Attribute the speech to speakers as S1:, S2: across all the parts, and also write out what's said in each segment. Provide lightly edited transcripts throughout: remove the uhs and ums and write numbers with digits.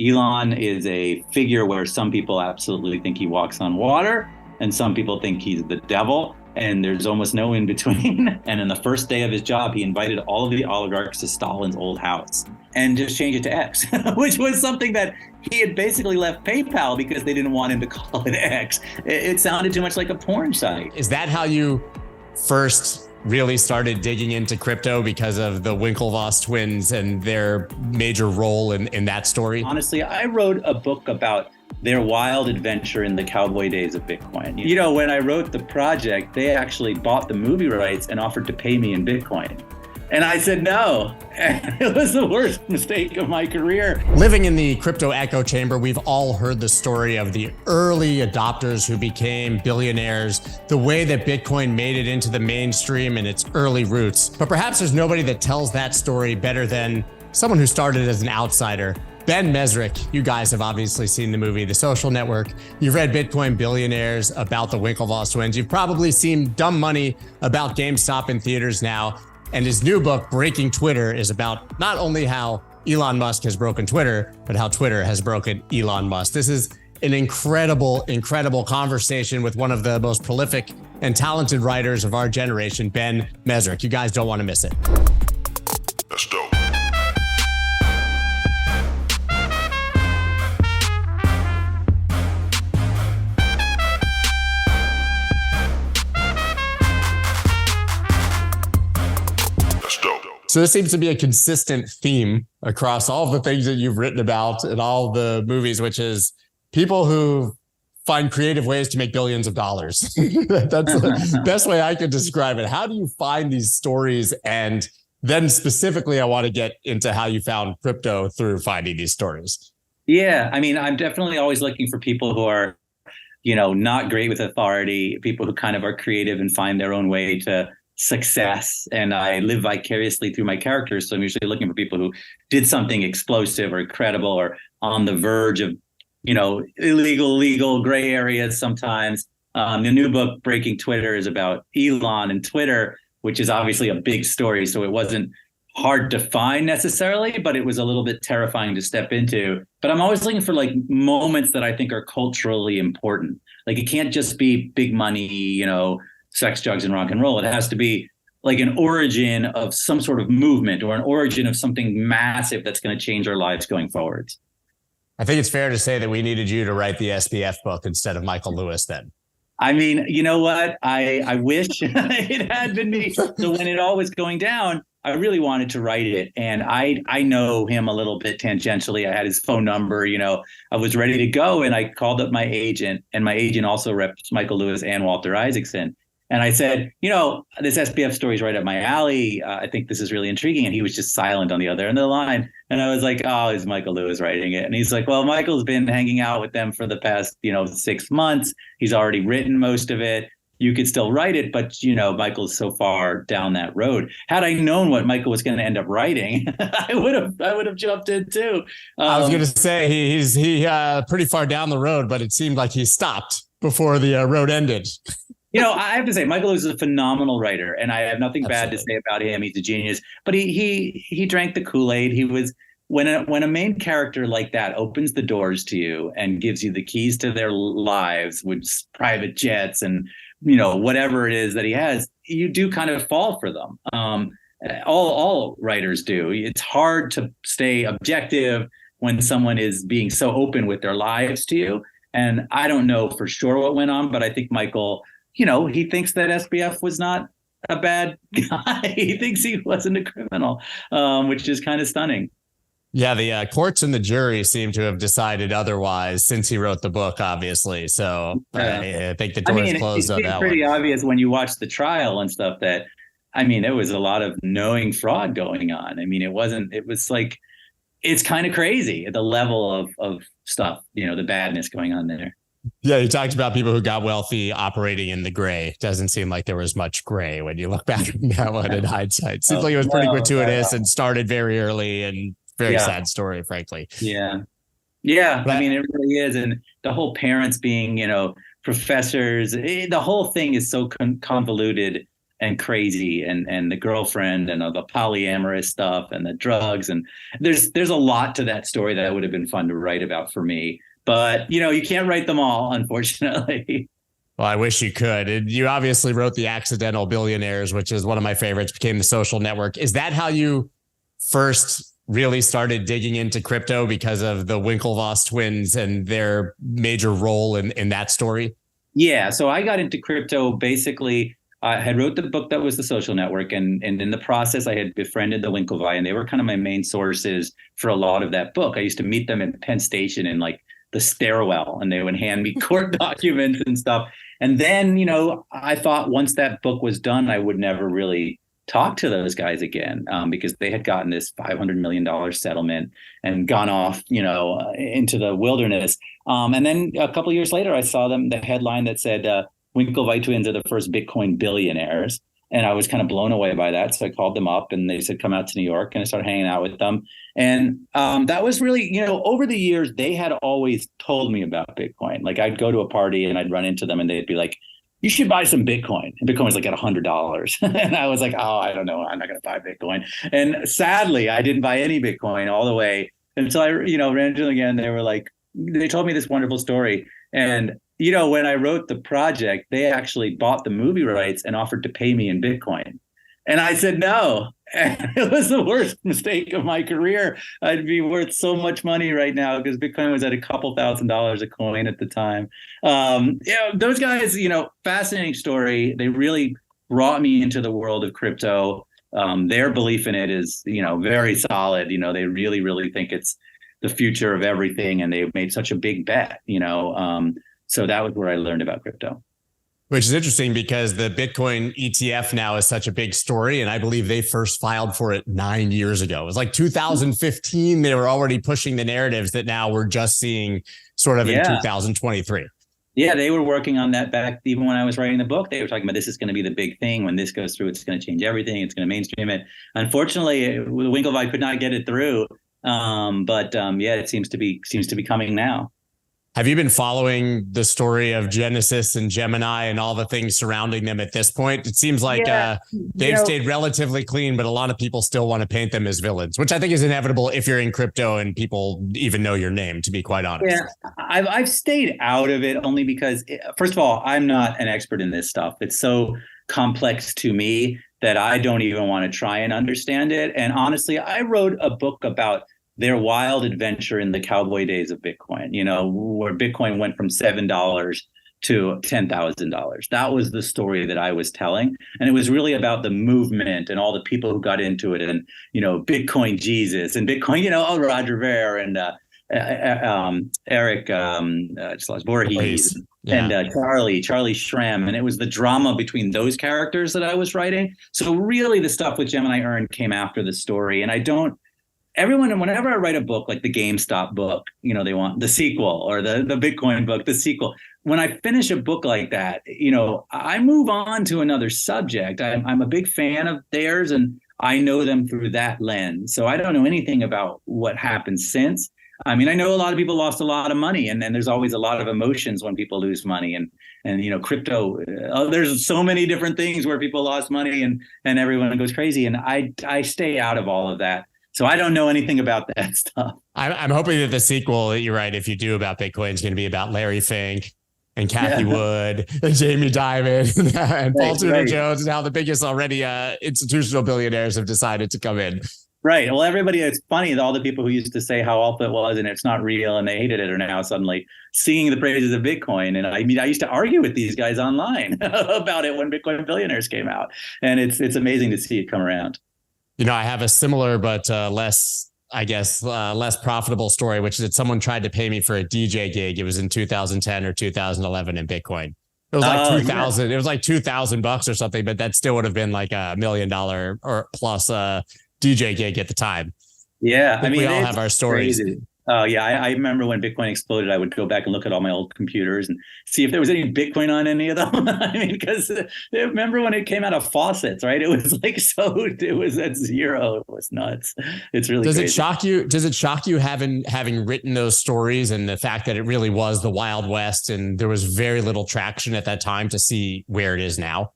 S1: Elon is a figure where some people absolutely think he walks on water and some people think he's the devil. And there's almost no in between. And in the first day of his job, he invited all of the oligarchs to Stalin's old house and just changed it to X, which was something that he had basically left PayPal because they didn't want him to call it X. It sounded too much like a porn site.
S2: Is that how you first really started digging into crypto, because of the Winklevoss twins and their major role in that story?
S1: Honestly, I wrote a book about their wild adventure in the cowboy days of Bitcoin. You know, when I wrote the project, they actually bought the movie rights and offered to pay me in Bitcoin. And I said no. It was the worst mistake of my career.
S2: Living in the crypto echo chamber, we've all heard the story of the early adopters who became billionaires, the way that Bitcoin made it into the mainstream and its early roots. But perhaps there's nobody that tells that story better than someone who started as an outsider. Ben Mezrich, you guys have obviously seen the movie The Social Network. You've read Bitcoin Billionaires about the Winklevoss twins. You've probably seen Dumb Money about GameStop in theaters now. And his new book, Breaking Twitter, is about not only how Elon Musk has broken Twitter, but how Twitter has broken Elon Musk. This is an incredible, incredible conversation with one of the most prolific and talented writers of our generation, Ben Mezrich. You guys don't want to miss it.
S3: That's dope.
S2: So this seems to be a consistent theme across all of the things that you've written about and all the movies, which is people who find creative ways to make billions of dollars. That's the best way I could describe it. How do you find these stories? And then specifically, I want to get into how you found crypto through finding these stories.
S1: Yeah, I mean, I'm definitely always looking for people who are, you know, not great with authority, people who kind of are creative and find their own way to success. And I live vicariously through my characters. So I'm usually looking for people who did something explosive or incredible or on the verge of, you know, illegal, legal, gray areas sometimes. The new book, Breaking Twitter, is about Elon and Twitter, which is obviously a big story. So it wasn't hard to find necessarily, but it was a little bit terrifying to step into. But I'm always looking for like moments that I think are culturally important. Like it can't just be big money, you know, sex, drugs, and rock and roll. It has to be like an origin of some sort of movement or an origin of something massive that's going to change our lives going forward.
S2: I think it's fair to say that we needed you to write the SBF book instead of Michael Lewis then.
S1: I mean, you know what? I wish it had been me. So when it all was going down, I really wanted to write it. And I know him a little bit tangentially. I had his phone number, you know, I was ready to go. And I called up my agent, and my agent also reps Michael Lewis and Walter Isaacson. And I said, you know, this SBF story is right up my alley. I think this is really intriguing. And he was just silent on the other end of the line. And I was like, oh, is Michael Lewis writing it? And he's like, well, Michael's been hanging out with them for the past, you know, 6 months. He's already written most of it. You could still write it, but, you know, Michael's so far down that road. Had I known what Michael was going to end up writing, I would have jumped in too.
S2: I was going to say he's pretty far down the road, but it seemed like he stopped before the road ended.
S1: You know, I have to say, Michael Lewis is a phenomenal writer, and I have nothing bad to say about him. He's a genius, but he drank the Kool-Aid. He was when a main character like that opens the doors to you and gives you the keys to their lives with private jets and, you know, whatever it is that he has, you do kind of fall for them. All writers do. It's hard to stay objective when someone is being so open with their lives to you. And I don't know for sure what went on, but I think Michael, you know, he thinks that SBF was not a bad guy. He thinks he wasn't a criminal, which is kind of stunning.
S2: Yeah, the courts and the jury seem to have decided otherwise since he wrote the book, obviously. So I think the door is closed on that one. It's pretty
S1: obvious when you watch the trial and stuff that, I mean, there was a lot of knowing fraud going on. I mean, it was like, it's kind of crazy at the level of stuff, you know, the badness going on there.
S2: Yeah, you talked about people who got wealthy operating in the gray. Doesn't seem like there was much gray when you look back at that one in hindsight. Seems like it was pretty gratuitous and started very early and very sad story, frankly.
S1: Yeah. But, I mean, it really is. And the whole parents being, you know, professors, the whole thing is so convoluted. and crazy, and the girlfriend and the polyamorous stuff and the drugs. And there's a lot to that story that would have been fun to write about for me. But, you can't write them all, unfortunately.
S2: Well, I wish you could. You obviously wrote The Accidental Billionaires, which is one of my favorites, became The Social Network. Is that how you first really started digging into crypto, because of the Winklevoss twins and their major role in that story?
S1: Yeah. So I got into crypto basically. I had wrote the book that was The Social Network, and in the process, I had befriended the Winklevi, and they were kind of my main sources for a lot of that book. I used to meet them in Penn Station in like the stairwell, and they would hand me court documents and stuff. And then, I thought once that book was done, I would never really talk to those guys again, because they had gotten this $500 million settlement and gone off, into the wilderness. And then a couple of years later, I saw the headline that said, Winklevoss twins are the first Bitcoin billionaires. And I was kind of blown away by that. So I called them up and they said, come out to New York, and I started hanging out with them. And that was really, over the years, they had always told me about Bitcoin. Like I'd go to a party and I'd run into them and they'd be like, you should buy some Bitcoin. And Bitcoin was like at $100. And I was like, oh, I don't know. I'm not going to buy Bitcoin. And sadly, I didn't buy any Bitcoin all the way until I, ran into them again. They told me this wonderful story. And, when I wrote the project, they actually bought the movie rights and offered to pay me in Bitcoin. And I said, no. And it was the worst mistake of my career. I'd be worth so much money right now because Bitcoin was at a couple $1,000s a coin at the time. Those guys, fascinating story. They really brought me into the world of crypto. Their belief in it is, very solid. They really, really think it's the future of everything. And they've made such a big bet, so that was where I learned about crypto.
S2: Which is interesting because the Bitcoin ETF now is such a big story. And I believe they first filed for it 9 years ago. It was like 2015. They were already pushing the narratives that now we're just seeing sort of in 2023.
S1: Yeah, they were working on that back even when I was writing the book. They were talking about this is going to be the big thing. When this goes through, it's going to change everything. It's going to mainstream it. Unfortunately, Winklevoss could not get it through. But it seems to be coming now.
S2: Have you been following the story of Genesis and Gemini and all the things surrounding them at this point? It seems like they've stayed relatively clean, but a lot of people still want to paint them as villains, which I think is inevitable if you're in crypto and people even know your name, to be quite honest.
S1: Yeah, I've stayed out of it only because, first of all, I'm not an expert in this stuff. It's so complex to me that I don't even want to try and understand it. And honestly, I wrote a book about their wild adventure in the cowboy days of Bitcoin, where Bitcoin went from $7 to $10,000. That was the story that I was telling. And it was really about the movement and all the people who got into it and, Bitcoin Jesus and Bitcoin, Roger Ver and Eric Voorhees and Charlie Shrem. And it was the drama between those characters that I was writing. So really the stuff with Gemini Earn came after the story. And whenever I write a book like the GameStop book, they want the sequel, or the Bitcoin book, the sequel. When I finish a book like that, I move on to another subject. I'm a big fan of theirs and I know them through that lens. So I don't know anything about what happened since. I mean, I know a lot of people lost a lot of money, and there's always a lot of emotions when people lose money. And crypto, there's so many different things where people lost money and everyone goes crazy. And I stay out of all of that. So I don't know anything about that stuff.
S2: I'm hoping that the sequel that you write, if you do about Bitcoin, is going to be about Larry Fink and Kathy Wood and Jamie Dimon and Paul Tudor Jones and how the biggest already institutional billionaires have decided to come in.
S1: Right. Well, everybody, it's funny that all the people who used to say how awful it was and it's not real and they hated it are now suddenly singing the praises of Bitcoin. And I used to argue with these guys online about it when Bitcoin Billionaires came out. And it's amazing to see it come around.
S2: I have a similar but less profitable story, which is that someone tried to pay me for a DJ gig. It was in 2010 or 2011 in Bitcoin. It was like 2000. It was like $2,000 or something, but that still would have been like $1 million or plus DJ gig at the time.
S1: Yeah,
S2: we all have our stories.
S1: Crazy. I remember when Bitcoin exploded, I would go back and look at all my old computers and see if there was any Bitcoin on any of them. I mean, because remember when it came out of faucets, right? It was it was at zero. It was nuts. It's really crazy.
S2: Does it shock you having written those stories and the fact that it really was the Wild West and there was very little traction at that time to see where it is now?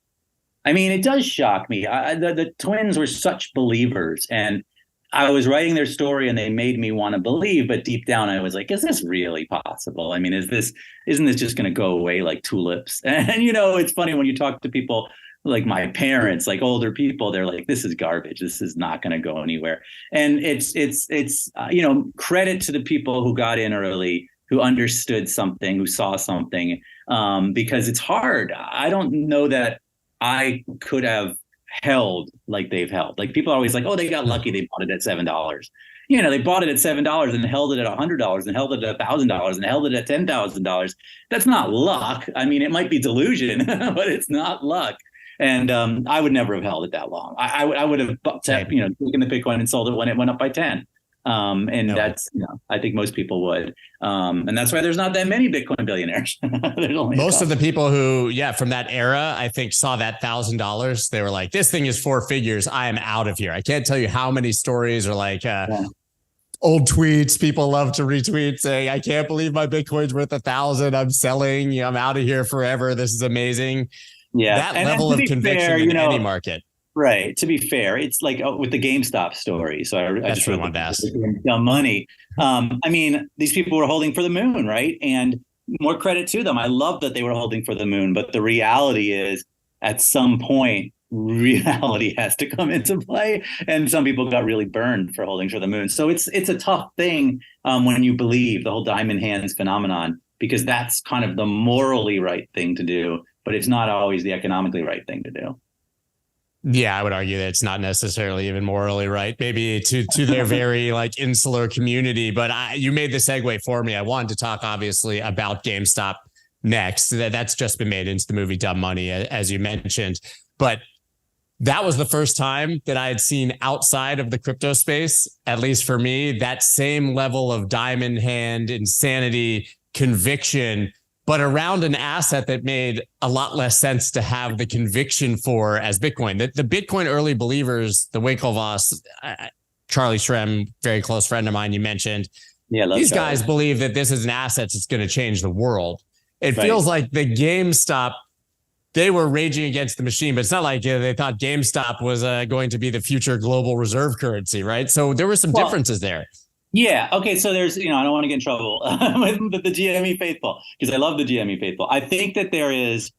S1: I mean, it does shock me. The twins were such believers, and I was writing their story and they made me want to believe, but deep down I was like, is this really possible? I mean, isn't this just going to go away like tulips? And, it's funny when you talk to people like my parents, like older people, they're like, this is garbage. This is not going to go anywhere. And it's credit to the people who got in early, who understood something, who saw something, because it's hard. I don't know that I could have held like they've held. Like people are always like, oh, they got lucky. They bought it at $7. They bought it at $7 and held it at $100 and held it at $1,000 and held it at $10,000. That's not luck. I mean, it might be delusion, but it's not luck. And I would never have held it that long. I would have taken the Bitcoin and sold it when it went up by 10. That's, I think most people would. And that's why there's not that many Bitcoin billionaires. There's only
S2: most of the people who, from that era, I think saw that $1,000. They were like, this thing is 4 figures. I am out of here. I can't tell you how many stories are like, old tweets. People love to retweet saying, I can't believe my Bitcoin's worth 1,000. I'm selling. I'm out of here forever. This is amazing. Yeah. That level of conviction in any market.
S1: Right. To be fair, it's like with the GameStop story. So I just really wanted to ask. Dumb money. I mean, these people were holding for the moon, right? And more credit to them. I love that they were holding for the moon. But the reality is, at some point, reality has to come into play. And some people got really burned for holding for the moon. So it's a tough thing when you believe the whole diamond hands phenomenon, because that's kind of the morally right thing to do. But it's not always the economically right thing to do.
S2: Yeah, I would argue that it's not necessarily even morally right, maybe to their very like insular community. But you made the segue for me. I wanted to talk obviously about GameStop next. That's just been made into the movie Dumb Money, as you mentioned. But that was the first time that I had seen outside of the crypto space, at least for me, that same level of diamond hand insanity, conviction, but around an asset that made a lot less sense to have the conviction for as Bitcoin. The Bitcoin early believers, the Winklevoss, Charlie Shrem, very close friend of mine, you mentioned. Yeah, these guys believe that this is an asset that's going to change the world. It feels like the GameStop, they were raging against the machine, but it's not like they thought GameStop was going to be the future global reserve currency, right? So there were some differences there.
S1: Yeah. Okay. So there's, I don't want to get in trouble with the GME faithful, because I love the GME faithful. I think that there is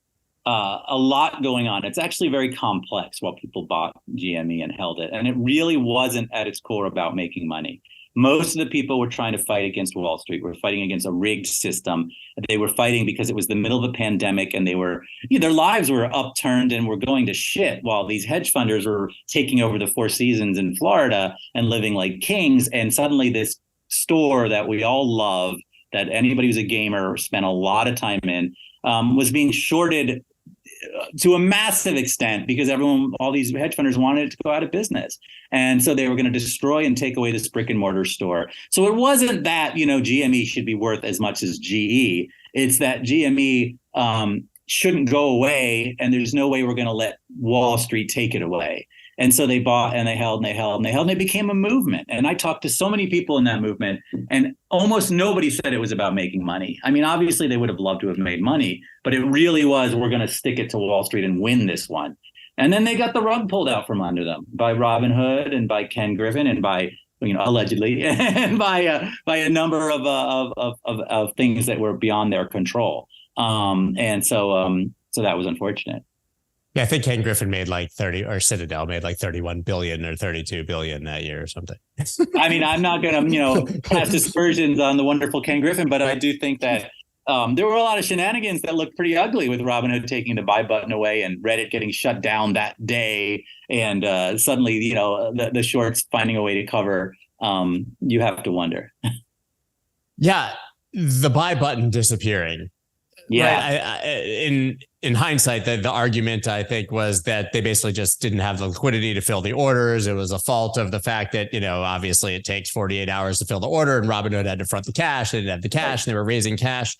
S1: a lot going on. It's actually very complex what people bought GME and held it. And it really wasn't at its core about making money. Most of the people were trying to fight against Wall Street, were fighting against a rigged system. They were fighting because it was the middle of a pandemic and they were, their lives were upturned and were going to shit while these hedge funders were taking over the Four Seasons in Florida and living like kings. And suddenly this store that we all love, that anybody who's a gamer spent a lot of time in, was being shorted to a massive extent because all these hedge funders wanted it to go out of business. And so they were going to destroy and take away this brick and mortar store. So it wasn't that, GME should be worth as much as GE. It's that GME shouldn't go away. And there's no way we're going to let Wall Street take it away. And so they bought and they held and they held and they held, and it became a movement. And I talked to so many people in that movement, and almost nobody said it was about making money. I mean, obviously they would have loved to have made money, but it really was, we're going to stick it to Wall Street and win this one. And then they got the rug pulled out from under them by Robinhood and by Ken Griffin and by, allegedly, and by a number of things that were beyond their control. And so that was unfortunate.
S2: Yeah, I think Ken Griffin made like 30, or Citadel made like 31 billion or 32 billion that year or something.
S1: I mean, I'm not going to, cast aspersions on the wonderful Ken Griffin, but I do think that there were a lot of shenanigans that looked pretty ugly with Robinhood taking the buy button away and Reddit getting shut down that day. And suddenly, the shorts finding a way to cover. You have to wonder.
S2: Yeah, the buy button disappearing. Yeah, right. In hindsight, the argument, I think, was that they basically just didn't have the liquidity to fill the orders. It was a fault of the fact that, obviously it takes 48 hours to fill the order, and Robinhood had to front the cash. They didn't have the cash, and they were raising cash.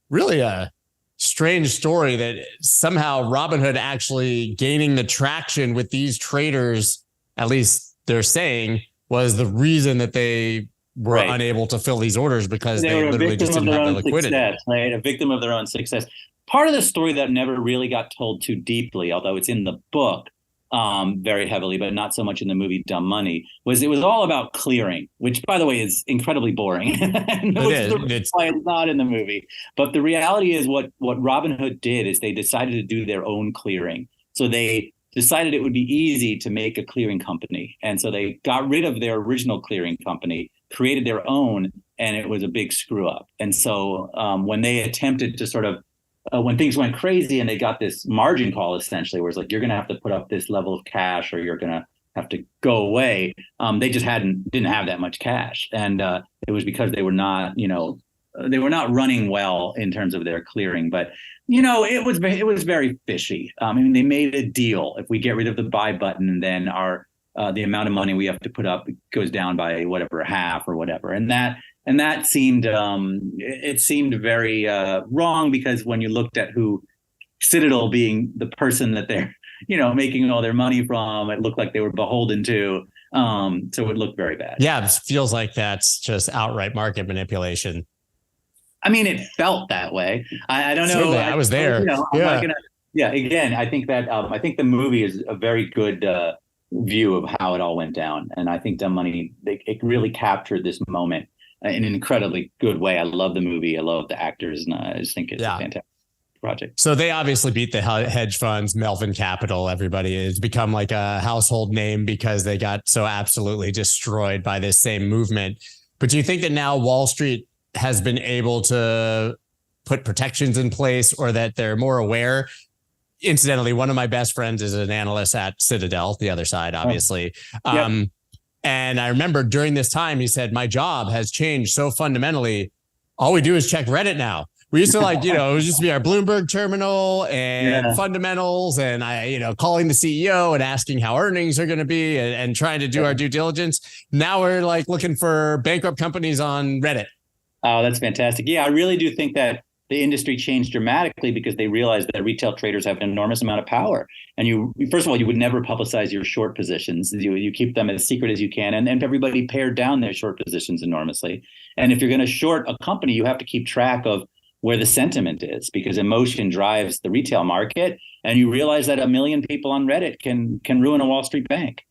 S2: Really a strange story that somehow Robinhood actually gaining the traction with these traders, at least they're saying, was the reason that they were unable to fill these orders because they literally just didn't have the liquidity.
S1: Success, right? A victim of their own success. Part of the story that never really got told too deeply, although it's in the book very heavily, but not so much in the movie Dumb Money, was it was all about clearing, which, by the way, is incredibly boring. It's why it's not in the movie. But the reality is what Robinhood did is they decided to do their own clearing. So they decided it would be easy to make a clearing company. And so they got rid of their original clearing company, created their own, and it was a big screw up. And so when they attempted to sort of, when things went crazy and they got this margin call, essentially, where it's like, you're going to have to put up this level of cash or you're going to have to go away. They just didn't have that much cash. And it was because they were not, they were not running well in terms of their clearing. But, it was very fishy. They made a deal. If we get rid of the buy button, then the amount of money we have to put up goes down by whatever, half or whatever. And that seemed it seemed very wrong, because when you looked at who Citadel being the person that they're making all their money from, it looked like they were beholden to. So it looked very bad.
S2: Yeah, it feels like that's just outright market manipulation.
S1: It felt that way. I don't know.
S2: Certainly, I was there.
S1: Again, I think that I think the movie is a very good view of how it all went down, and I think Dumb Money, it really captured this moment in an incredibly good way. I love the movie. I love the actors, and I just think it's a fantastic project.
S2: So they obviously beat the hedge funds, Melvin Capital. Everybody has become like a household name because they got so absolutely destroyed by this same movement. But do you think that now Wall Street has been able to put protections in place, or that they're more aware? Incidentally, one of my best friends is an analyst at Citadel, the other side, obviously. And I remember during this time, he said, my job has changed so fundamentally. All we do is check Reddit now. We used to it used to be our Bloomberg terminal and fundamentals, and calling the CEO and asking how earnings are going to be and trying to do our due diligence. Now we're looking for bankrupt companies on Reddit.
S1: Oh, that's fantastic. Yeah, I really do think that the industry changed dramatically because they realized that retail traders have an enormous amount of power. And first of all, you would never publicize your short positions. You keep them as secret as you can. And everybody pared down their short positions enormously. And if you're going to short a company, you have to keep track of where the sentiment is, because emotion drives the retail market. And you realize that 1 million people on Reddit can ruin a Wall Street bank.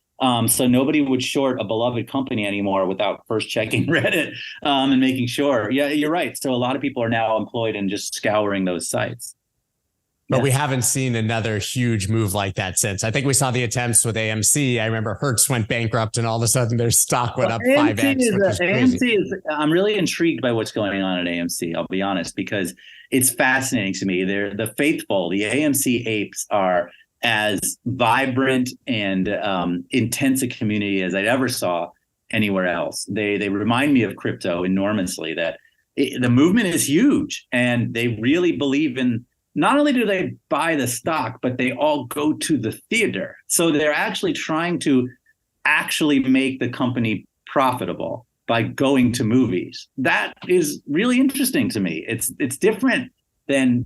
S1: So nobody would short a beloved company anymore without first checking Reddit and making sure. Yeah, you're right. So a lot of people are now employed in just scouring those sites.
S2: But we haven't seen another huge move like that since. I think we saw the attempts with AMC. I remember Hertz went bankrupt and all of a sudden their stock went up 5x.
S1: I'm really intrigued by what's going on at AMC, I'll be honest, because it's fascinating to me. They're the faithful, the AMC apes are as vibrant and intense a community as I'd ever saw anywhere else. They remind me of crypto enormously, that the movement is huge, and they really believe in, not only do they buy the stock, but they all go to the theater. So they're actually trying to make the company profitable by going to movies. That is really interesting to me. It's different than,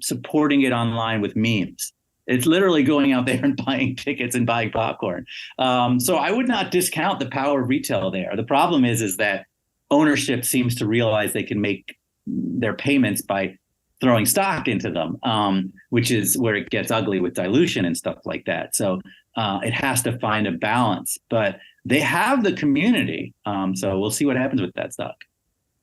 S1: supporting it online with memes. It's literally going out there and buying tickets and buying popcorn. So I would not discount the power of retail there. The problem is that ownership seems to realize they can make their payments by throwing stock into them, which is where it gets ugly with dilution and stuff like that. So it has to find a balance. But they have the community. So we'll see what happens with that stock.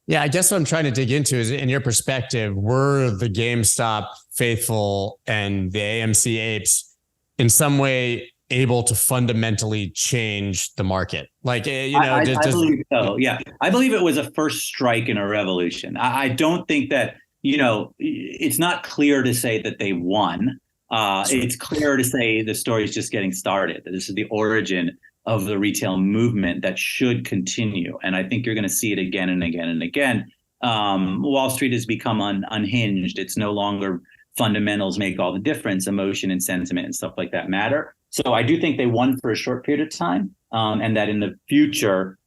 S2: Yeah, I guess what I'm trying to dig into is, in your perspective, were the GameStop faithful and the AMC apes in some way able to fundamentally change the market? I believe so. Yeah, I believe it was a first strike in a revolution. I don't think that, it's not clear to say that they won. It's clear to say the story is just getting started. This is the origin of the retail movement that should continue. And I think you're going to see it again and again and again. Wall Street has become unhinged. It's no longer fundamentals make all the difference. Emotion and sentiment and stuff like that matter. So I do think they won for a short period of time, and that in the future,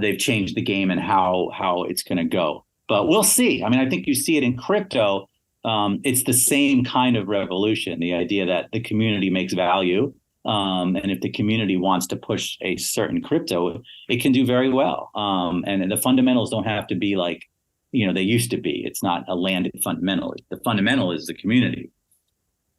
S2: they've changed the game and how it's going to go. But we'll see. I think you see it in crypto. It's the same kind of revolution, the idea that the community makes value.
S1: And if the community wants to push a certain crypto, it can do very well. And the fundamentals don't have to be like, they used to be. It's not a landed fundamental. The fundamental is the community.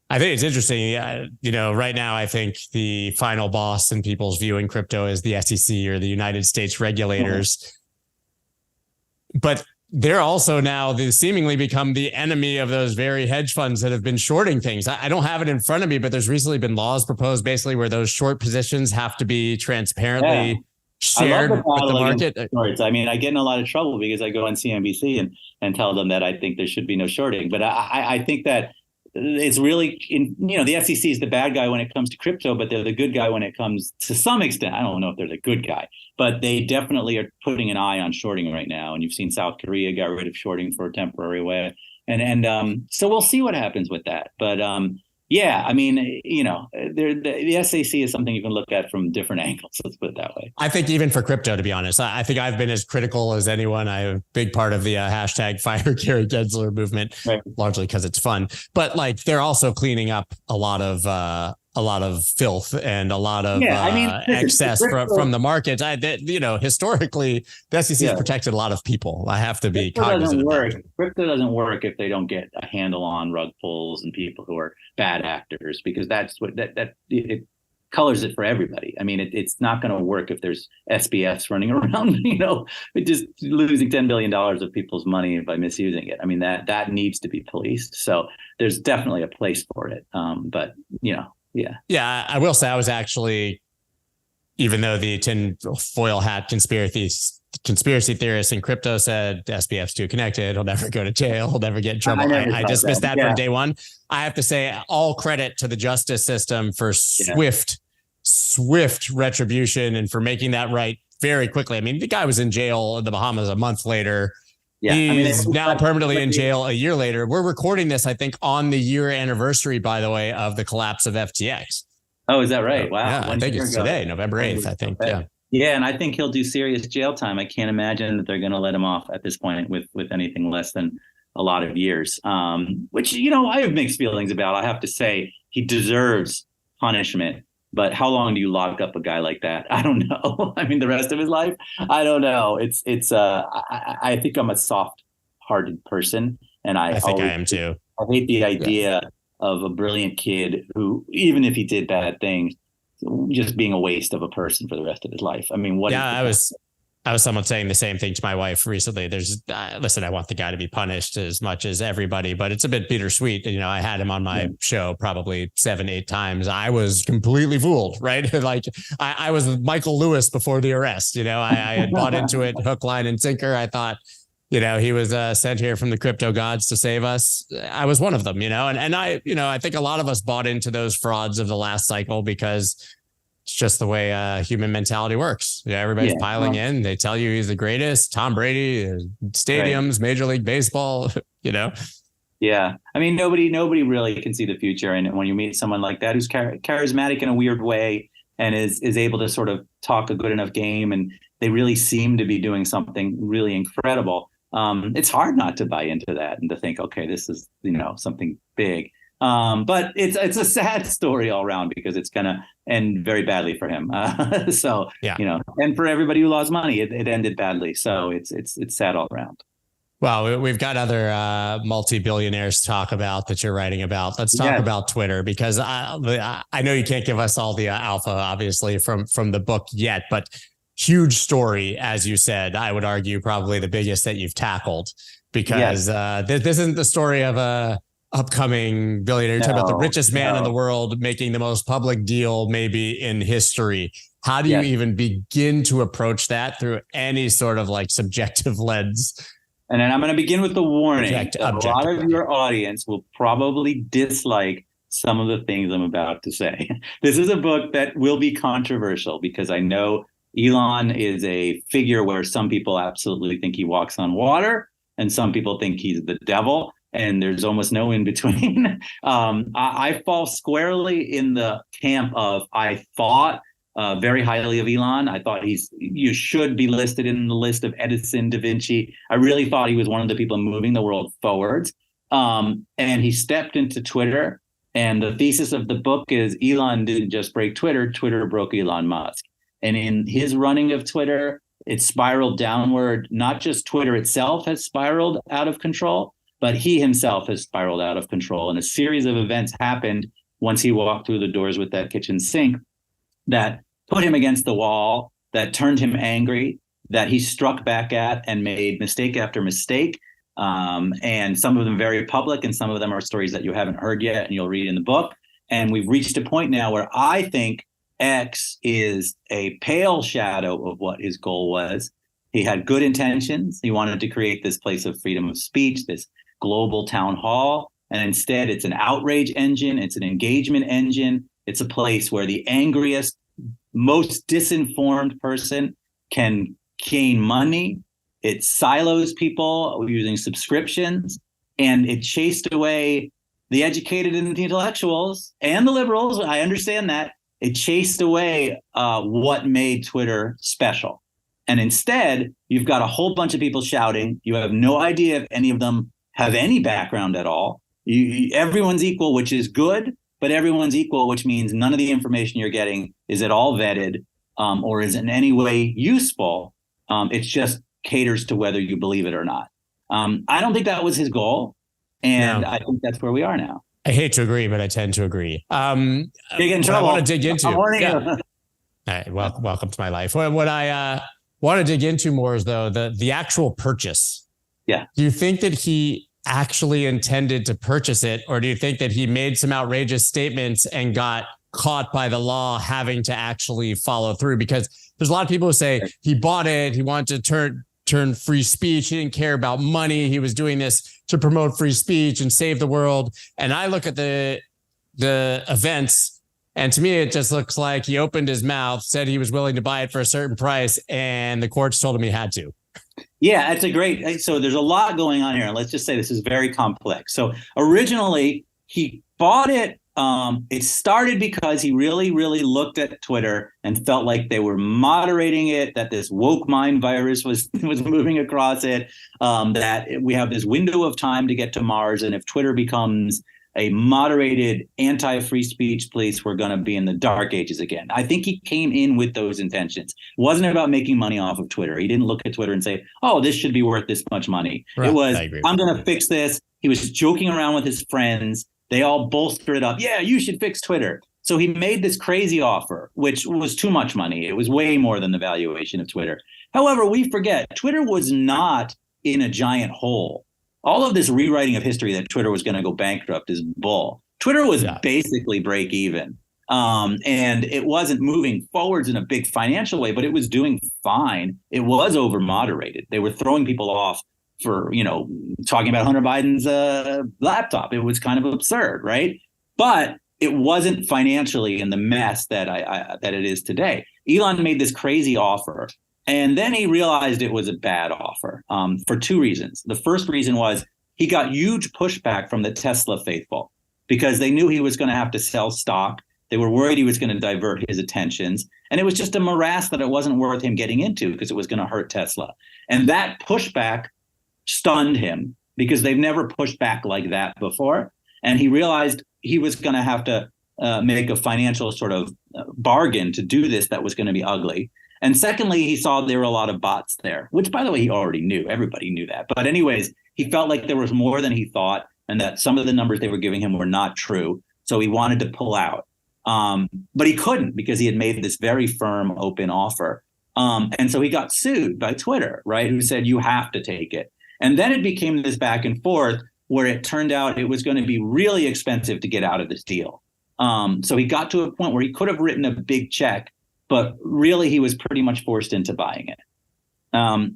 S2: I think it's interesting. Right now, I think the final boss in people's view in crypto is the SEC or the United States regulators. Mm-hmm. But they're also now they seemingly become the enemy of those very hedge funds that have been shorting things. I don't have it in front of me, but there's recently been laws proposed basically where those short positions have to be transparently shared with the market.
S1: I mean, I get in a lot of trouble because I go on CNBC and tell them that I think there should be no shorting. But I think that it's really, the SEC is the bad guy when it comes to crypto, but they're the good guy when it comes to some extent. I don't know if they're the good guy, but they definitely are putting an eye on shorting right now. And you've seen South Korea got rid of shorting for a temporary way. And so we'll see what happens with that. But I mean, the SEC is something you can look at from different angles. Let's put it that way.
S2: I think even for crypto, to be honest, I think I've been as critical as anyone. I'm a big part of the hashtag Fire Gary Gensler movement, right, largely because it's fun. But like they're also cleaning up a lot of filth and a lot of excess from the markets. Historically, the SEC has protected a lot of people. I have to be cognizant of that.
S1: Crypto doesn't work if they don't get a handle on rug pulls and people who are bad actors, because that's what it colors it for everybody. I mean, it's not going to work if there's SBFs running around, just losing $10 billion of people's money by misusing it. I mean, that needs to be policed. So there's definitely a place for it. But
S2: Yeah, I will say I was actually, even though the tinfoil hat conspiracy theorists in crypto said SBF's too connected, he'll never go to jail, he'll never get in trouble. I dismissed that from day one. I have to say all credit to the justice system for swift retribution and for making that right very quickly. I mean, the guy was in jail in the Bahamas a month later. Yeah, he's now permanently in jail a year later. We're recording this, I think, on the year anniversary, by the way, of the collapse of FTX.
S1: Oh, is that right? Wow.
S2: Yeah, I think it's today, November 8th, I think. Yeah.
S1: Yeah, and I think he'll do serious jail time. I can't imagine that they're going to let him off at this point with anything less than a lot of years, which, I have mixed feelings about. I have to say he deserves punishment. But how long do you lock up a guy like that? I don't know. I mean, the rest of his life? I don't know. I think I'm a soft-hearted person. And I
S2: think I am too.
S1: I hate the idea of a brilliant kid who, even if he did bad things, just being a waste of a person for the rest of his life. I mean, I was someone saying the same thing to my wife recently. Listen, I want the guy to be punished as much as everybody, but it's a bit bittersweet. I had him on my show probably 7-8 times. I was completely fooled, right? Like I was Michael Lewis before the arrest. I had bought into it hook, line, and sinker. I thought, he was sent here from the crypto gods to save us. I was one of them, and I think a lot of us bought into those frauds of the last cycle because it's just the way human mentality works. Everybody's piling in. They tell you he's the greatest. Tom Brady, stadiums, right. Major League Baseball, Yeah. I mean, nobody really can see the future. And when you meet someone like that, who's charismatic in a weird way and is able to sort of talk a good enough game, and they really seem to be doing something really incredible. It's hard not to buy into that and to think, okay, this is, something big. But it's a sad story all around because it's going to end very badly for him. And for everybody who lost money, it ended badly. So it's sad all around.
S2: Well, we've got other multi-billionaires to talk about that you're writing about. Let's talk about Twitter, because I know you can't give us all the alpha, obviously, from the book yet, but huge story, as you said. I would argue probably the biggest that you've tackled, because this isn't the story of a upcoming billionaire. You're talking about the richest man in the world making the most public deal maybe in history. How do you even begin to approach that through any sort of like subjective lens?
S1: And then I'm going to begin with the warning. A lot of your audience will probably dislike some of the things I'm about to say. This is a book that will be controversial because I know Elon is a figure where some people absolutely think he walks on water and some people think he's the devil. And there's almost no in between. I fall squarely in the camp of I thought very highly of Elon. I thought you should be listed in the list of Edison, Da Vinci. I really thought he was one of the people moving the world forwards. And he stepped into Twitter And the thesis of the book is Elon didn't just break Twitter, Twitter broke Elon Musk. And in his running of Twitter, it spiraled downward. Not just Twitter itself has spiraled out of control, but he himself has spiraled out of control. And a series of events happened once he walked through the doors with that kitchen sink that put him against the wall, that turned him angry, that he struck back at and made mistake after mistake. And some of them very public, and some of them are stories that you haven't heard yet and you'll read in the book. And we've reached a point now where I think X is a pale shadow of what his goal was. He had good intentions. He wanted to create this place of freedom of speech, this global town hall. And instead, it's an outrage engine. It's an engagement engine. It's a place where the angriest, most disinformed person can gain money. It silos people using subscriptions, and it chased away the educated and the intellectuals and the liberals. I understand that. It chased away what made Twitter special. And instead, you've got a whole bunch of people shouting. You have no idea if any of them have any background at all. Everyone's equal, which is good, but everyone's equal, which means none of the information you're getting is at all vetted or is in any way useful. It's just caters to whether you believe it or not. I don't think that was his goal. And no. I think that's where we are now.
S2: I hate to agree, but I tend to agree.
S1: Big in trouble.
S2: I want to dig into.
S1: I'm warning you.
S2: All right, welcome to my life. What I want to dig into more is though the actual purchase.
S1: Yeah.
S2: Do you think that he actually intended to purchase it, or do you think that he made some outrageous statements and got caught by the law having to actually follow through? Because there's a lot of people who say he bought it, he wanted to turn free speech, he didn't care about money, he was doing this to promote free speech and save the world. And I look at the events, and to me, it just looks like he opened his mouth, said he was willing to buy it for a certain price, and the courts told him he had to.
S1: Yeah, that's a great. So there's a lot going on here. Let's just say this is very complex. So originally, he bought it. It started because he really, really looked at Twitter and felt like they were moderating it, that this woke mind virus was moving across it, that we have this window of time to get to Mars. And if Twitter becomes a moderated anti-free speech place, we're going to be in the dark ages again. I think he came in with those intentions. It wasn't about making money off of Twitter. He didn't look at Twitter and say, oh, this should be worth this much money. Right. It was, I'm going to fix this. He was joking around with his friends. They all bolstered it up. Yeah, you should fix Twitter. So he made this crazy offer, which was too much money. It was way more than the valuation of Twitter. However, we forget Twitter was not in a giant hole. All of this rewriting of history that Twitter was going to go bankrupt is bull. Twitter was basically break even. And it wasn't moving forwards in a big financial way, but it was doing fine. It was over moderated. They were throwing people off for, talking about Hunter Biden's laptop. It was kind of absurd, right? But it wasn't financially in the mess that that it is today. Elon made this crazy offer, and then he realized it was a bad offer for two reasons. The first reason was he got huge pushback from the Tesla faithful because they knew he was going to have to sell stock. They were worried he was going to divert his attentions. And it was just a morass that it wasn't worth him getting into because it was going to hurt Tesla. And that pushback stunned him because they've never pushed back like that before. And he realized he was going to have to make a financial sort of bargain to do this that was going to be ugly. And secondly, he saw there were a lot of bots there, which, by the way, he already knew. Everybody knew that. But anyways, he felt like there was more than he thought and that some of the numbers they were giving him were not true. So he wanted to pull out. But he couldn't because he had made this very firm, open offer. And so he got sued by Twitter, right, who said, you have to take it. And then it became this back and forth where it turned out it was going to be really expensive to get out of this deal. So he got to a point where he could have written a big check, but really he was pretty much forced into buying it.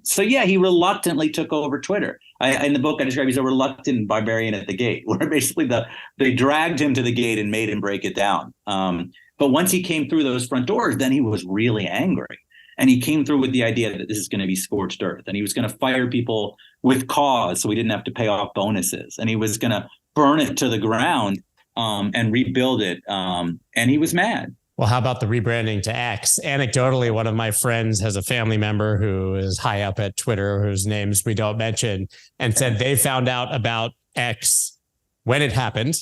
S1: So yeah, he reluctantly took over Twitter. In the book, I describe he's a reluctant barbarian at the gate, where basically they dragged him to the gate and made him break it down. But once he came through those front doors, then he was really angry. And he came through with the idea that this is going to be scorched earth, and he was going to fire people with cause so he didn't have to pay off bonuses, and he was going to burn it to the ground and rebuild it. And he was mad.
S2: Well, how about the rebranding to X? Anecdotally, one of my friends has a family member who is high up at Twitter, whose names we don't mention, and said they found out about X when it happened.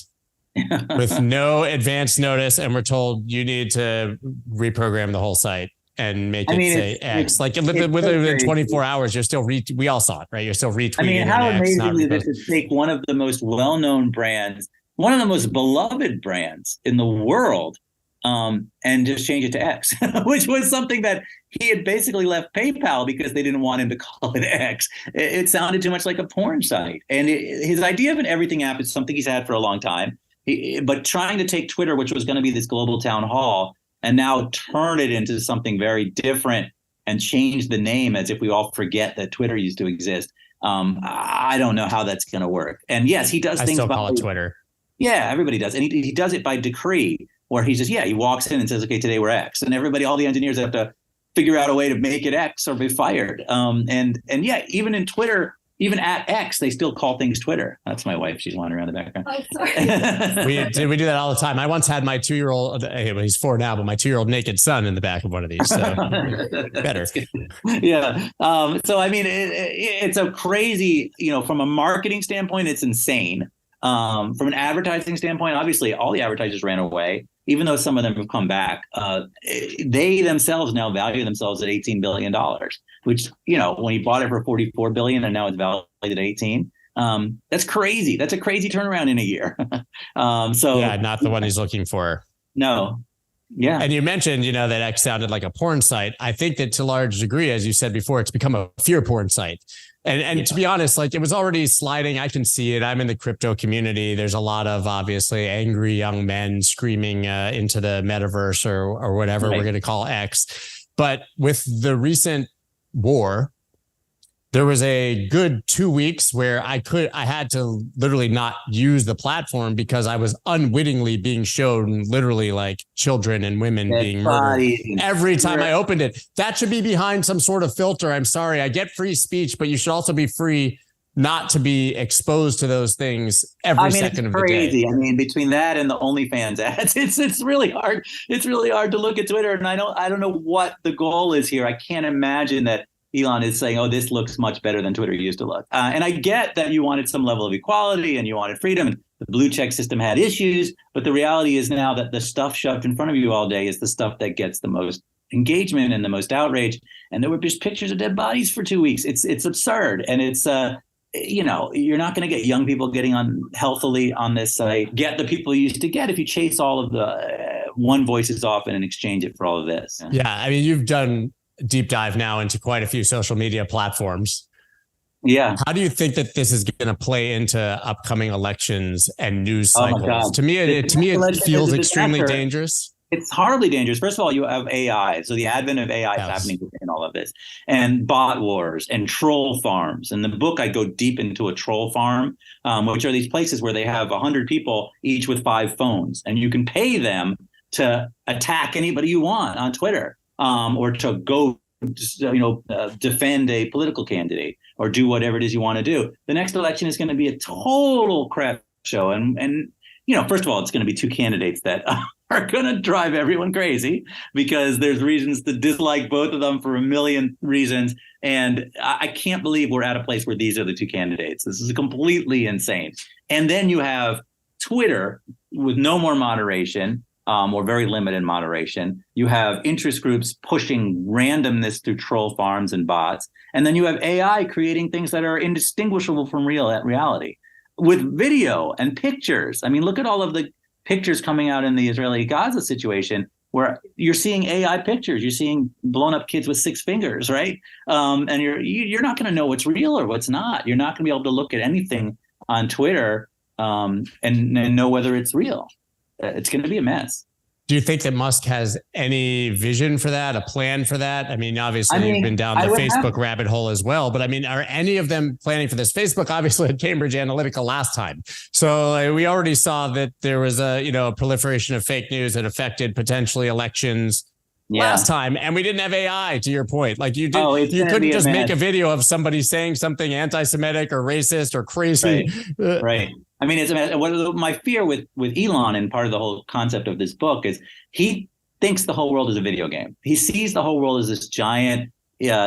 S2: with no advance notice, and we're told you need to reprogram the whole site and make it say X. Like within 24 hours, you're still we all saw it, right? You're still retweeting.
S1: I mean, how amazing is it to take one of the most well-known brands, one of the most beloved brands in the world, and just change it to X, which was something that he had basically left PayPal because they didn't want him to call it X. It sounded too much like a porn site. And his idea of an everything app is something he's had for a long time. But trying to take Twitter, which was going to be this global town hall, and now turn it into something very different and change the name as if we all forget that Twitter used to exist. I don't know how that's going to work. And yes, he does things.
S2: I still call it Twitter.
S1: Yeah, everybody does. And he does it by decree, where he just, he walks in and says, okay, today we're X. And everybody, all the engineers have to figure out a way to make it X or be fired. And even in Twitter, even at X, they still call things Twitter. That's my wife. She's wandering around the background.
S4: Oh, sorry.
S2: we do that all the time. I once had my 2-year-old, he's 4 now, but my 2-year-old naked son in the back of one of these. So better.
S1: Yeah. So, I mean, it's a crazy, from a marketing standpoint, it's insane. From an advertising standpoint, obviously, all the advertisers ran away, even though some of them have come back. They themselves now value themselves at $18 billion, which, when he bought it for $44 billion and now it's valued at 18, that's crazy. That's a crazy turnaround in a year.
S2: Not the one he's looking for.
S1: No. Yeah.
S2: And you mentioned, that X sounded like a porn site. I think that to a large degree, as you said before, it's become a fear porn site. And to be honest, like it was already sliding. I can see it. I'm in the crypto community. There's a lot of obviously angry young men screaming into the metaverse or whatever we're going to call X. But with the recent war, there was a good 2 weeks where I had to literally not use the platform because I was unwittingly being shown literally like children and women being murdered every time I opened it. That should be behind some sort of filter. I'm sorry. I get free speech, but you should also be free not to be exposed to those things every second of the day.
S1: It's crazy. I mean, between that and the OnlyFans ads, it's really hard. It's really hard to look at Twitter, and I don't know what the goal is here. I can't imagine that Elon is saying, oh, this looks much better than Twitter used to look. And I get that you wanted some level of equality and you wanted freedom. And the blue check system had issues. But the reality is now that the stuff shoved in front of you all day is the stuff that gets the most engagement and the most outrage. And there were just pictures of dead bodies for 2 weeks. It's absurd. And it's, you're not going to get young people getting on healthily on this site. Get the people you used to get if you chase all of the one voices off and exchange it for all of this.
S2: Yeah. I mean, you've done deep dive now into quite a few social media platforms.
S1: Yeah.
S2: How do you think that this is going to play into upcoming elections and news cycles? To me, it feels extremely dangerous.
S1: It's horribly dangerous. First of all, you have AI. So the advent of AI is happening in all of this, and bot wars and troll farms. In the book, I go deep into a troll farm, which are these places where they have 100 people, each with 5 phones, and you can pay them to attack anybody you want on Twitter. Or to go, defend a political candidate or do whatever it is you want to do. The next election is going to be a total crap show. And first of all, it's going to be 2 candidates that are going to drive everyone crazy because there's reasons to dislike both of them for a million reasons. And I can't believe we're at a place where these are the 2 candidates. This is completely insane. And then you have Twitter with no more moderation. Or very limited moderation. You have interest groups pushing randomness through troll farms and bots. And then you have AI creating things that are indistinguishable from reality with video and pictures. I mean, look at all of the pictures coming out in the Israeli-Gaza situation where you're seeing AI pictures. You're seeing blown up kids with 6 fingers, right? And you're not going to know what's real or what's not. You're not going to be able to look at anything on Twitter and know whether it's real. It's going to be a mess.
S2: Do you think that Musk has any vision for that, a plan for that? I mean, obviously, you've been down the Facebook rabbit hole as well. But I mean, are any of them planning for this? Facebook obviously had Cambridge Analytica last time. So we already saw that there was a proliferation of fake news that affected potentially elections last time. And we didn't have AI, to your point. Like you couldn't just make a video of somebody saying something anti-Semitic or racist or crazy.
S1: Right. I mean, my fear with Elon and part of the whole concept of this book is he thinks the whole world is a video game. He sees the whole world as this giant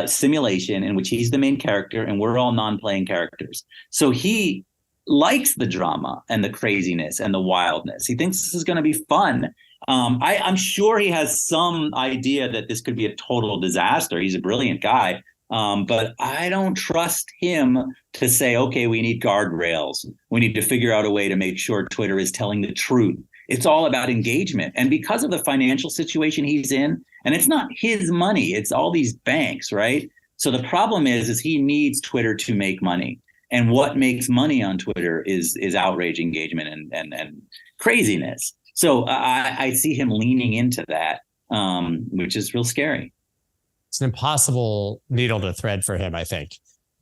S1: simulation in which he's the main character and we're all non-playing characters. So he likes the drama and the craziness and the wildness. He thinks this is going to be fun. I'm sure he has some idea that this could be a total disaster. He's a brilliant guy. But I don't trust him to say, okay, we need guardrails. We need to figure out a way to make sure Twitter is telling the truth. It's all about engagement. And because of the financial situation he's in, and it's not his money, it's all these banks, right? So the problem is he needs Twitter to make money. And what makes money on Twitter is outrage, engagement, and craziness. So I see him leaning into that, which is real scary.
S2: It's an impossible needle to thread for him, I think.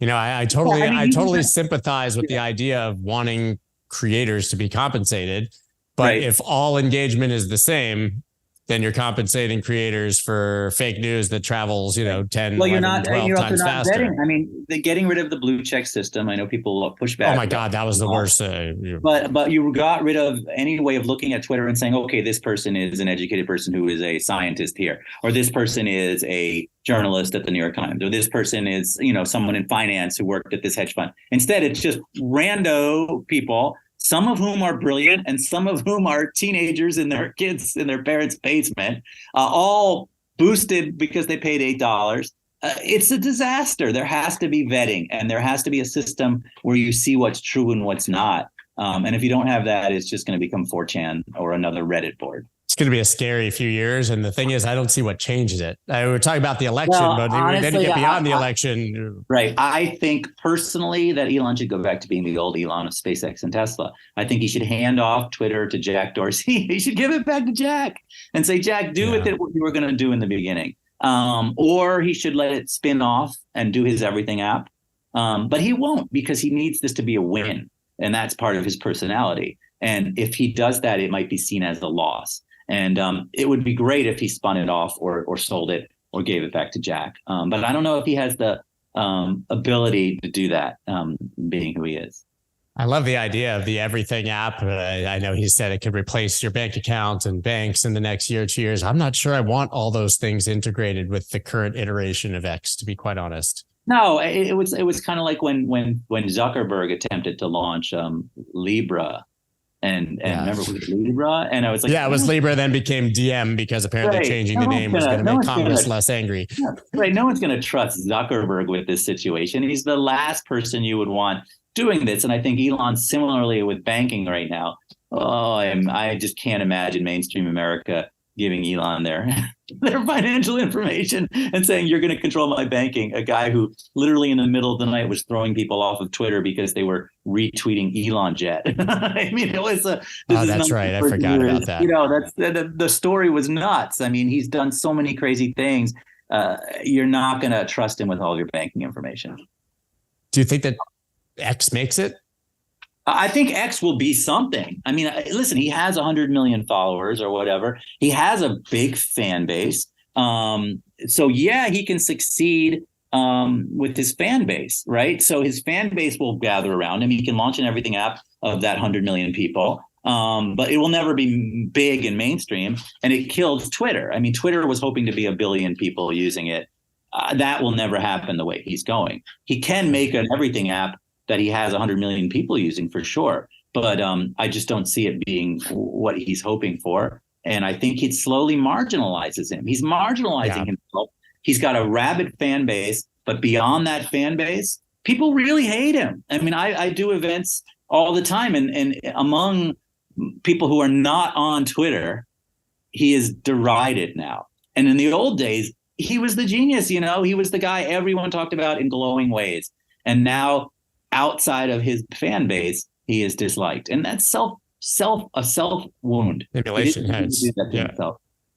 S2: I totally sympathize with the idea of wanting creators to be compensated. But
S1: right.
S2: If all engagement is the same, then you're compensating creators for fake news that travels, 10, 11, 12 times faster.
S1: Vetting. Getting rid of the blue check system. I know people push back.
S2: Oh my God, that was the worst.
S1: But you got rid of any way of looking at Twitter and saying, okay, this person is an educated person who is a scientist here, or this person is a journalist at the New York Times, or this person is, someone in finance who worked at this hedge fund. Instead, it's just rando people, some of whom are brilliant and some of whom are teenagers and their kids in their parents' basement, all boosted because they paid $8. It's a disaster. There has to be vetting, and there has to be a system where you see what's true and what's not. And if you don't have that, it's just going to become 4chan or another Reddit board.
S2: It's going to be a scary few years. And the thing is, I don't see what changes it. We're talking about the election, but honestly, then you get beyond the election.
S1: Right. I think personally that Elon should go back to being the old Elon of SpaceX and Tesla. I think he should hand off Twitter to Jack Dorsey. He should give it back to Jack and say, Jack, do with it what you were going to do in the beginning. Or he should let it spin off and do his everything app. But he won't, because he needs this to be a win. And that's part of his personality. And if he does that, it might be seen as a loss. And it would be great if he spun it off or sold it or gave it back to Jack. But I don't know if he has the ability to do that, being who he is.
S2: I love the idea of the everything app. I know he said it could replace your bank account and banks in the next year, 2 years. I'm not sure I want all those things integrated with the current iteration of X, to be quite honest.
S1: No, it was kind of like when Zuckerberg attempted to launch Libra. And remember, it was Libra, and I was like,
S2: it was Libra, then became DM, because apparently changing the name was going to make communists less angry.
S1: Yeah, right. No one's going to trust Zuckerberg with this situation. He's the last person you would want doing this. And I think Elon, similarly with banking right now, I just can't imagine mainstream America giving Elon their financial information and saying, you're going to control my banking. A guy who literally in the middle of the night was throwing people off of Twitter because they were retweeting Elon Jet. I mean, it was
S2: that's right. I forgot about that.
S1: That's the story was nuts. I mean, he's done so many crazy things. You're not going to trust him with all your banking information.
S2: Do you think that X makes it?
S1: I think X will be something. I mean, listen, he has 100 million followers or whatever. He has a big fan base. So, yeah, he can succeed with his fan base, right? So his fan base will gather around him. He can launch an everything app of that 100 million people. But it will never be big and mainstream. And it killed Twitter. I mean, Twitter was hoping to be 1 billion people using it. That will never happen the way he's going. He can make an everything app that he has 100 million people using for sure. But I just don't see it being what he's hoping for. And I think it slowly marginalizes him. He's marginalizing himself. He's got a rabid fan base, but beyond that fan base, people really hate him. I mean, I do events all the time, and among people who are not on Twitter, he is derided now. And in the old days, he was the genius, he was the guy everyone talked about in glowing ways. And now, outside of his fan base, he is disliked, and that's a self wound.
S2: Emulation.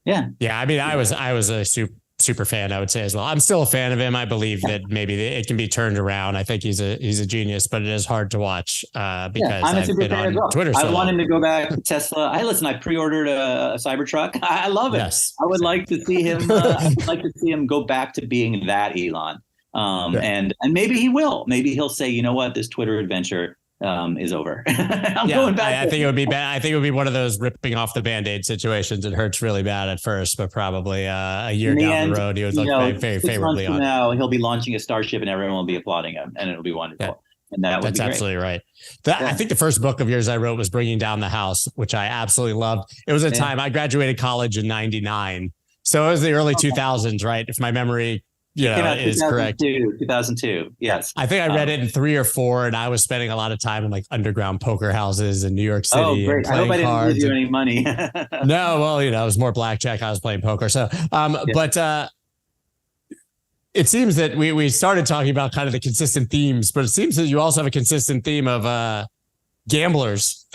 S1: Yeah.
S2: I mean, I was a super fan, I would say, as well. I'm still a fan of him. I believe that maybe it can be turned around. I think he's a genius, but it is hard to watch because
S1: I'm a super
S2: I've been
S1: fan
S2: on
S1: as well.
S2: Twitter.
S1: I want him to go back to Tesla. I pre-ordered a Cybertruck. I love it.
S2: Yes.
S1: I would like to see him. I'd like to see him go back to being that Elon. And maybe he will. Maybe he'll say, you know what, this Twitter adventure is over. Going back.
S2: I think it would be bad. I think it would be one of those ripping off the Band-Aid situations. It hurts really bad at first, but probably a year down the road, he would look very favorably on.
S1: Now he'll be launching a Starship, and everyone will be applauding him, and it'll be wonderful. And that would
S2: That's
S1: be great.
S2: absolutely right. I think the first book of yours I wrote was Bringing Down the House, which I absolutely loved. It was a time I graduated college in 99. So it was the early 2000s, right? If my memory is correct.
S1: 2002. Yes.
S2: I think I read it in 3 or 4, and I was spending a lot of time in like underground poker houses in New York City.
S1: Oh, great. I hope I didn't lose you any money.
S2: No, well, it was more blackjack. I was playing poker. So, but it seems that we started talking about kind of the consistent themes, but it seems that you also have a consistent theme of gamblers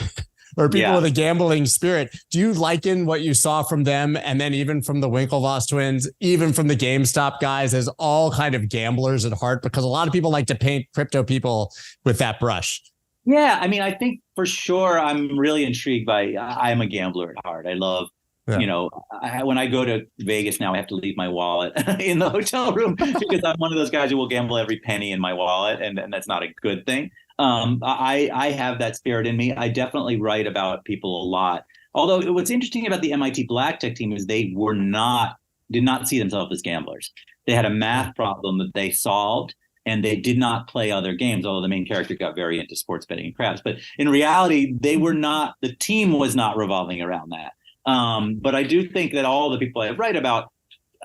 S2: or people with a gambling spirit. Do you liken what you saw from them, and then even from the Winklevoss twins, even from the GameStop guys, as all kind of gamblers at heart? Because a lot of people like to paint crypto people with that brush.
S1: Yeah, I mean, I think for sure I'm really intrigued by, I'm a gambler at heart. I love, when I go to Vegas now, I have to leave my wallet in the hotel room because I'm one of those guys who will gamble every penny in my wallet, and that's not a good thing. I have that spirit in me. I definitely write about people a lot. Although what's interesting about the MIT Black Tech team is they did not see themselves as gamblers. They had a math problem that they solved, and they did not play other games, although the main character got very into sports betting and craps. But in reality, the team was not revolving around that. But I do think that all the people I write about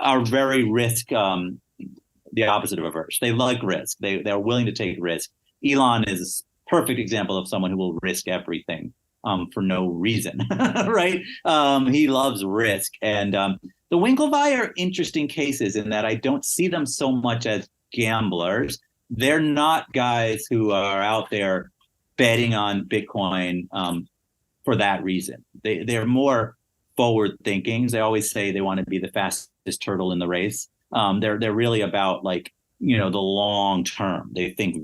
S1: are very the opposite of averse. They like risk. They're willing to take risk. Elon is a perfect example of someone who will risk everything for no reason, right? He loves risk. And the Winklevi are interesting cases in that I don't see them so much as gamblers. They're not guys who are out there betting on Bitcoin for that reason. They're more forward thinking. They always say they want to be the fastest turtle in the race. They're really about the long term. They think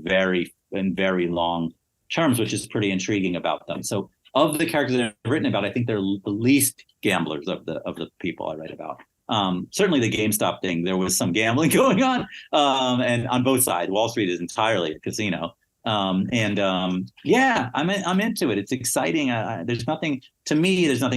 S1: in very long terms, which is pretty intriguing about them. So of the characters that I've written about, I think they're the least gamblers of the people I write about. Certainly the GameStop thing, there was some gambling going on, and on both sides. Wall Street is entirely a casino. I'm into it. It's exciting. There's nothing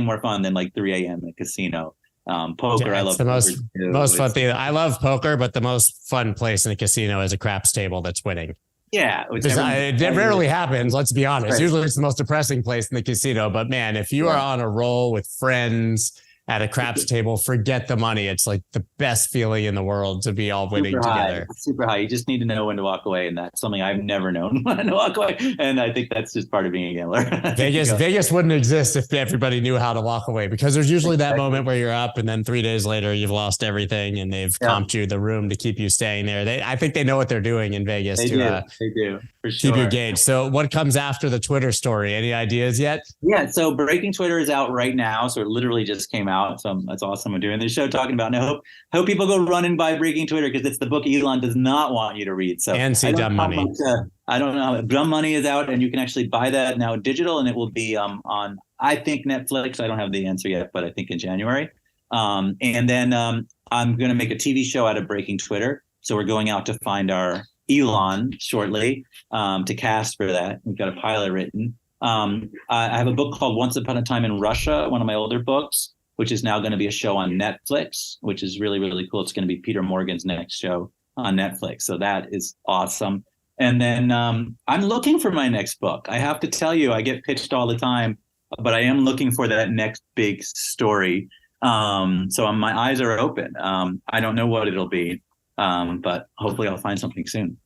S1: more fun than 3 a.m. at a casino. Poker.
S2: Yeah,
S1: I love
S2: the most fun thing. I love poker, but the most fun place in a casino is a craps table that's winning.
S1: Yeah,
S2: it rarely happens. Let's be honest. Right. Usually it's the most depressing place in the casino. But man, if you are on a roll with friends at a craps table, forget the money. It's like the best feeling in the world to be all winning together.
S1: Super high. You just need to know when to walk away. And that's something I've never known when to walk away. And I think that's just part of being a gambler.
S2: Vegas wouldn't exist if everybody knew how to walk away, because there's usually that moment where you're up and then 3 days later you've lost everything and they've comped you the room to keep you staying there. I think they know what they're doing in Vegas
S1: they do. For sure.
S2: Keep you engaged. So what comes after the Twitter story? Any ideas yet?
S1: Yeah. So Breaking Twitter is out right now. So it literally just came out. So that's awesome. I'm doing this show talking about it. And I hope people go run and buy Breaking Twitter, because it's the book Elon does not want you to read. So
S2: and see Dumb Money.
S1: I don't know. Dumb Money is out, and you can actually buy that now digital, and it will be on, I think, Netflix. I don't have the answer yet, but I think in January. And then I'm going to make a TV show out of Breaking Twitter. So we're going out to find our Elon shortly to cast for that. We've got a pilot written. I have a book called Once Upon a Time in Russia, one of my older books, which is now going to be a show on Netflix, which is really, really cool. It's going to be Peter Morgan's next show on Netflix. So that is awesome. And then I'm looking for my next book. I have to tell you, I get pitched all the time, but I am looking for that next big story. So my eyes are open. I don't know what it'll be, but hopefully I'll find something soon.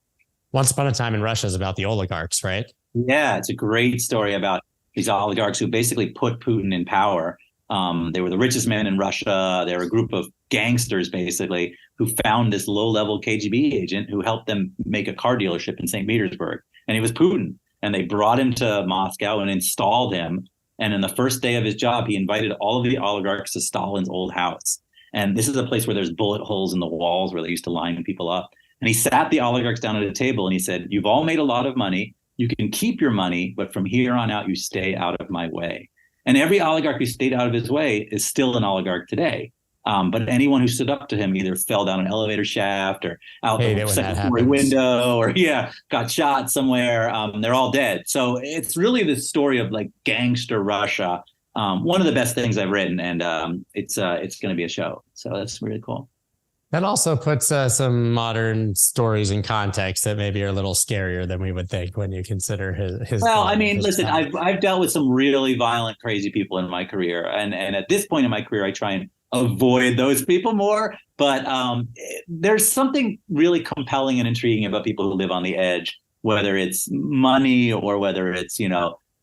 S2: Once Upon a Time in Russia is about the oligarchs, right?
S1: Yeah, it's a great story about these oligarchs who basically put Putin in power. They were the richest men in Russia. They were a group of gangsters, basically, who found this low-level KGB agent who helped them make a car dealership in St. Petersburg. And he was Putin. And they brought him to Moscow and installed him. And in the first day of his job, he invited all of the oligarchs to Stalin's old house. And this is a place where there's bullet holes in the walls where they used to line people up. And he sat the oligarchs down at a table and he said, "You've all made a lot of money. You can keep your money, but from here on out, you stay out of my way." And every oligarch who stayed out of his way is still an oligarch today. But anyone who stood up to him either fell down an elevator shaft or out the second-story window or, got shot somewhere. They're all dead. So it's really the story of gangster Russia. One of the best things I've written, and it's going to be a show. So that's really cool.
S2: That also puts some modern stories in context that maybe are a little scarier than we would think when you consider his.
S1: Well, I mean, listen, I've dealt with some really violent, crazy people in my career, and at this point in my career, I try and avoid those people more. But there's something really compelling and intriguing about people who live on the edge, whether it's money or whether it's,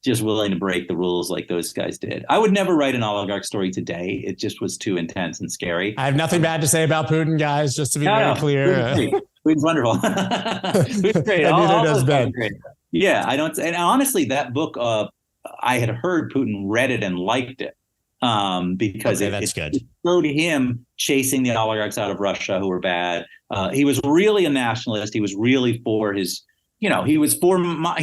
S1: just willing to break the rules like those guys did. I would never write an oligarch story today. It just was too intense and scary.
S2: I have nothing bad to say about Putin, guys, just to be very clear.
S1: Putin's wonderful. Putin's great.
S2: And neither does Ben.
S1: Yeah, I don't. And honestly, that book, I had heard Putin read it and liked it because it showed him chasing the oligarchs out of Russia who were bad. He was really a nationalist. He was really for his, he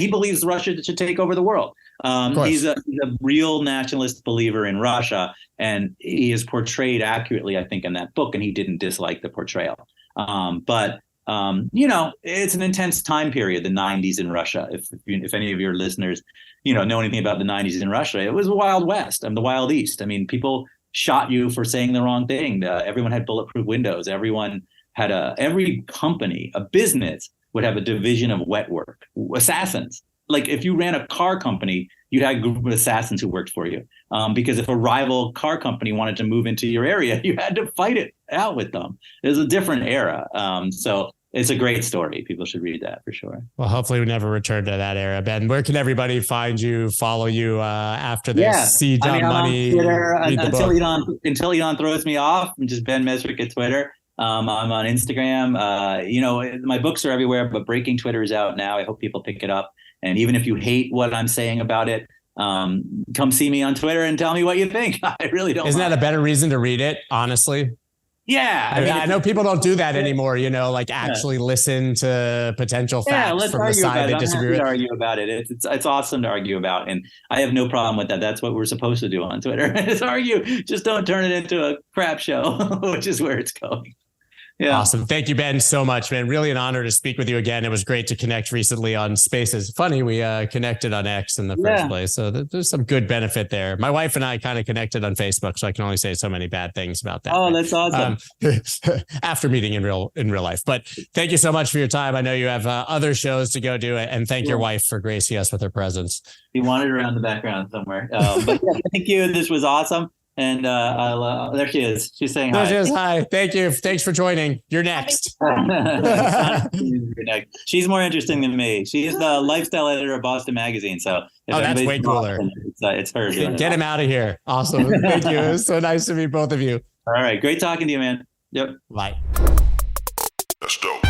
S1: believes Russia should take over the world. He's a real nationalist believer in Russia, and he is portrayed accurately, I think, in that book, and he didn't dislike the portrayal. But it's an intense time period, the 90s in Russia. If any of your listeners, know anything about the 90s in Russia, it was the Wild West and the Wild East. I mean, people shot you for saying the wrong thing. Everyone had bulletproof windows. Everyone had every company, a business would have a division of wet work, assassins. Like if you ran a car company, you'd have a group of assassins who worked for you. Because if a rival car company wanted to move into your area, you had to fight it out with them. It was a different era. So it's a great story. People should read that for sure.
S2: Well, hopefully we never return to that era. Ben, where can everybody find you, follow you after this? See Dumb Money.
S1: On Twitter, until Elon throws me off, I'm just Ben Mezrich at Twitter. I'm on Instagram. My books are everywhere, but Breaking Twitter is out now. I hope people pick it up. And even if you hate what I'm saying about it, come see me on Twitter and tell me what you think. I really don't.
S2: Isn't that a better reason to read it, honestly?
S1: Yeah.
S2: I know people don't do that anymore, actually listen to potential facts from the side they disagree with.
S1: Argue about it. It's awesome to argue about. And I have no problem with that. That's what we're supposed to do on Twitter is argue. Just don't turn it into a crap show, which is where it's going. Yeah.
S2: Awesome. Thank you, Ben, so much, man. Really an honor to speak with you again. It was great to connect recently on Spaces. Funny, we connected on X in the first place. So there's some good benefit there. My wife and I kind of connected on Facebook, so I can only say so many bad things about that.
S1: Oh, that's awesome.
S2: After meeting in real life. But thank you so much for your time. I know you have other shows to go do, and thank your wife for gracing us with her presence.
S1: He wandered around the background somewhere. But thank you. This was awesome. And there she is. She's saying hi.
S2: There she is. Hi. Thank you. Thanks for joining. You're next.
S1: She's more interesting than me. She's the lifestyle editor of Boston Magazine. So
S2: that's way cooler.
S1: It's her.
S2: Get him out of here. Awesome. Thank you. It was so nice to meet both of you.
S1: All right. Great talking to you, man. Yep.
S3: That's dope.